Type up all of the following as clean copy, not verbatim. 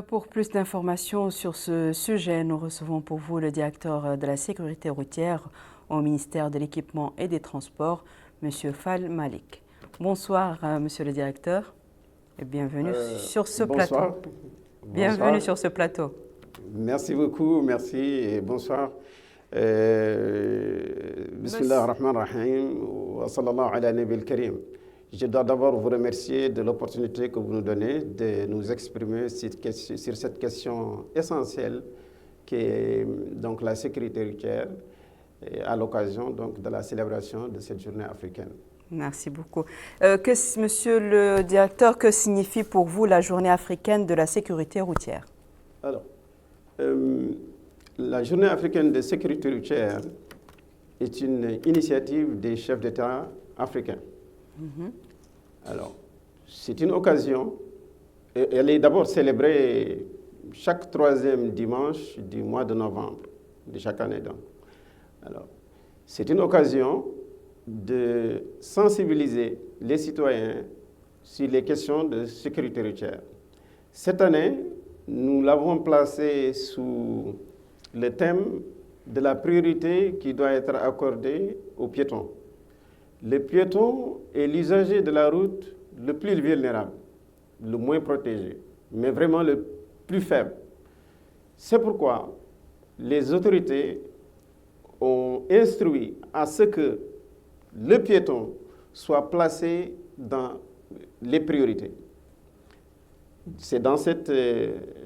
Pour plus d'informations sur ce sujet, nous recevons pour vous le directeur de la sécurité routière au ministère de l'Équipement et des Transports, M. Fall Malik. Bonsoir, Monsieur le directeur, et bienvenue sur ce plateau. Bonsoir. Bienvenue sur ce plateau. Merci beaucoup, merci et bonsoir. Bismillah ar-Rahman ar-Rahim wa sallallahu ala nabi al-Karim. Je dois d'abord vous remercier de l'opportunité que vous nous donnez de nous exprimer sur cette question essentielle qui est donc la sécurité routière à l'occasion donc de la célébration de cette journée africaine. Merci beaucoup. Monsieur le directeur, que signifie pour vous la journée africaine de la sécurité routière? Alors, la journée africaine de sécurité routière est une initiative des chefs d'État africains. Alors, c'est une occasion, et elle est d'abord célébrée chaque troisième dimanche du mois de novembre de chaque année. Donc. Alors, c'est une occasion de sensibiliser les citoyens sur les questions de sécurité routière. Cette année, nous l'avons placée sous le thème de la priorité qui doit être accordée aux piétons. Le piéton est l'usager de la route le plus vulnérable, le moins protégé, mais vraiment le plus faible. C'est pourquoi les autorités ont instruit à ce que le piéton soit placé dans les priorités. C'est dans cette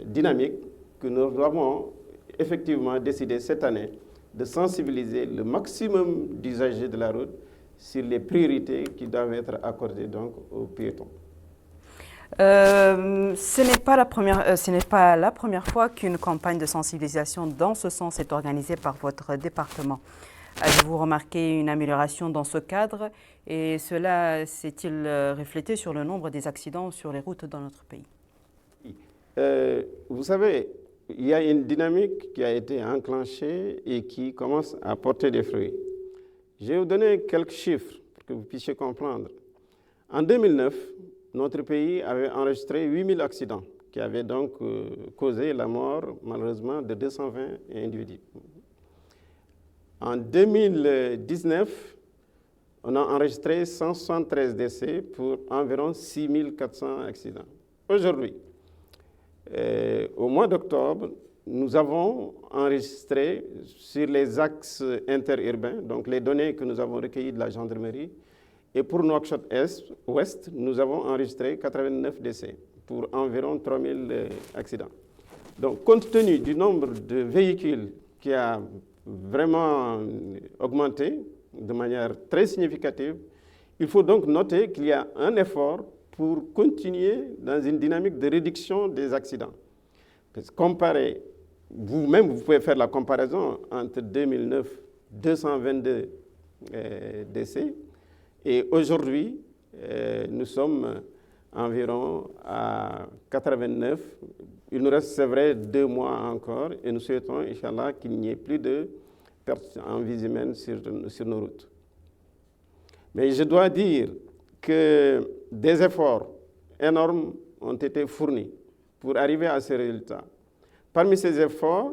dynamique que nous avons effectivement décidé cette année de sensibiliser le maximum d'usagers de la route sur les priorités qui doivent être accordées donc aux piétons. Ce n'est pas la première fois qu'une campagne de sensibilisation dans ce sens est organisée par votre département. Avez-vous remarqué une amélioration dans ce cadre et cela s'est-il reflété sur le nombre des accidents sur les routes dans notre pays? Vous savez, il y a une dynamique qui a été enclenchée et qui commence à porter des fruits. Je vais vous donner quelques chiffres pour que vous puissiez comprendre. En 2009, notre pays avait enregistré 8000 accidents qui avaient donc causé la mort, malheureusement, de 220 individus. En 2019, on a enregistré 173 décès pour environ 6400 accidents. Aujourd'hui, au mois d'octobre, nous avons enregistré sur les axes interurbains, donc les données que nous avons recueillies de la gendarmerie, et pour Nouakchott-Ouest, nous avons enregistré 89 décès pour environ 3000 accidents. Donc, compte tenu du nombre de véhicules qui a vraiment augmenté de manière très significative, il faut donc noter qu'il y a un effort pour continuer dans une dynamique de réduction des accidents. Comparé, vous-même, vous pouvez faire la comparaison entre 2009, 222 décès, et aujourd'hui, nous sommes environ à 89. Il nous reste, c'est vrai, 2 mois encore, et nous souhaitons, Inch'Allah, qu'il n'y ait plus de pertes en vie humaine sur nos routes. Mais je dois dire que des efforts énormes ont été fournis pour arriver à ces résultats. Parmi ces efforts,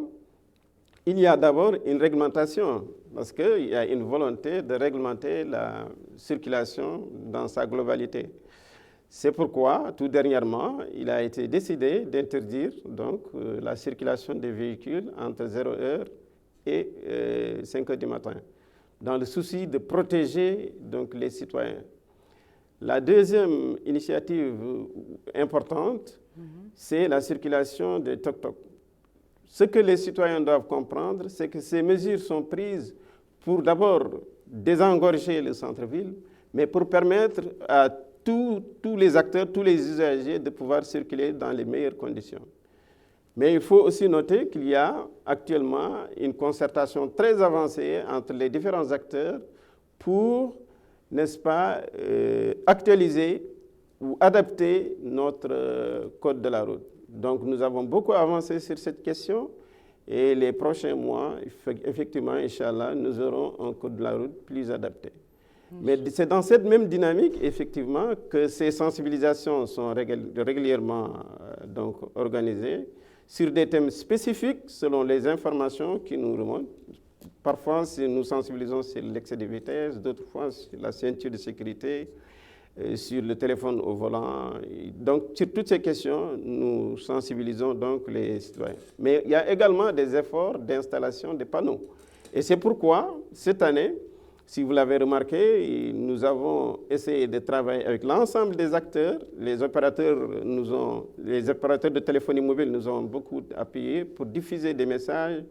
il y a d'abord une réglementation, parce qu'il y a une volonté de réglementer la circulation dans sa globalité. C'est pourquoi, tout dernièrement, il a été décidé d'interdire donc la circulation des véhicules entre 0h et 5h du matin, dans le souci de protéger donc les citoyens. La deuxième initiative importante, c'est la circulation des tuk-tuk. Ce que les citoyens doivent comprendre, c'est que ces mesures sont prises pour d'abord désengorger le centre-ville, mais pour permettre à tous les acteurs, tous les usagers de pouvoir circuler dans les meilleures conditions. Mais il faut aussi noter qu'il y a actuellement une concertation très avancée entre les différents acteurs pour, n'est-ce pas, actualiser ou adapter notre code de la route. Donc nous avons beaucoup avancé sur cette question et les prochains mois, effectivement, Inch'Allah, nous aurons un code de la route plus adapté. Mais c'est dans cette même dynamique, effectivement, que ces sensibilisations sont régulièrement donc, organisées sur des thèmes spécifiques selon les informations qui nous remontent. Parfois, nous sensibilisons sur l'excès de vitesse, d'autres fois sur la ceinture de sécurité, sur le téléphone au volant. Donc, sur toutes ces questions, nous sensibilisons donc les citoyens. Mais il y a également des efforts d'installation des panneaux. Et c'est pourquoi, cette année, si vous l'avez remarqué, nous avons essayé de travailler avec l'ensemble des acteurs. Les opérateurs de téléphonie mobile nous ont beaucoup appuyés pour diffuser des messages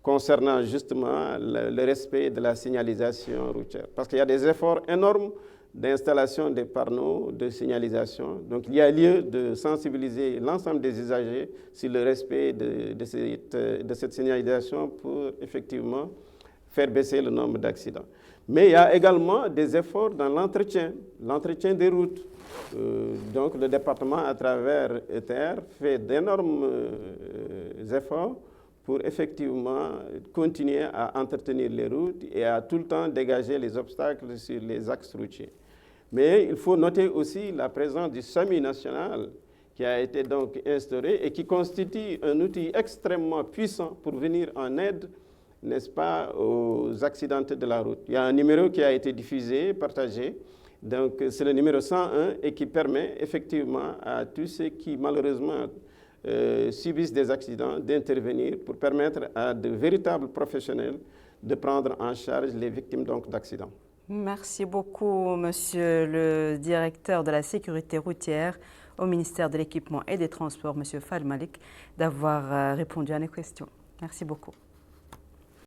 concernant justement le respect de la signalisation routière. Parce qu'il y a des efforts énormes d'installation des panneaux de signalisation. Donc il y a lieu de sensibiliser l'ensemble des usagers sur le respect de cette signalisation pour effectivement faire baisser le nombre d'accidents. Mais il y a également des efforts dans l'entretien des routes. Donc le département, à travers ETR, fait d'énormes efforts pour effectivement continuer à entretenir les routes et à tout le temps dégager les obstacles sur les axes routiers. Mais il faut noter aussi la présence du SAMU national qui a été donc instauré et qui constitue un outil extrêmement puissant pour venir en aide, n'est-ce pas, aux accidentés de la route. Il y a un numéro qui a été diffusé, partagé, donc c'est le numéro 101 et qui permet effectivement à tous ceux qui malheureusement subissent des accidents d'intervenir pour permettre à de véritables professionnels de prendre en charge les victimes d'accidents. Merci beaucoup, monsieur le directeur de la sécurité routière au ministère de l'Équipement et des Transports, monsieur Fall Malik, d'avoir répondu à nos questions. Merci beaucoup.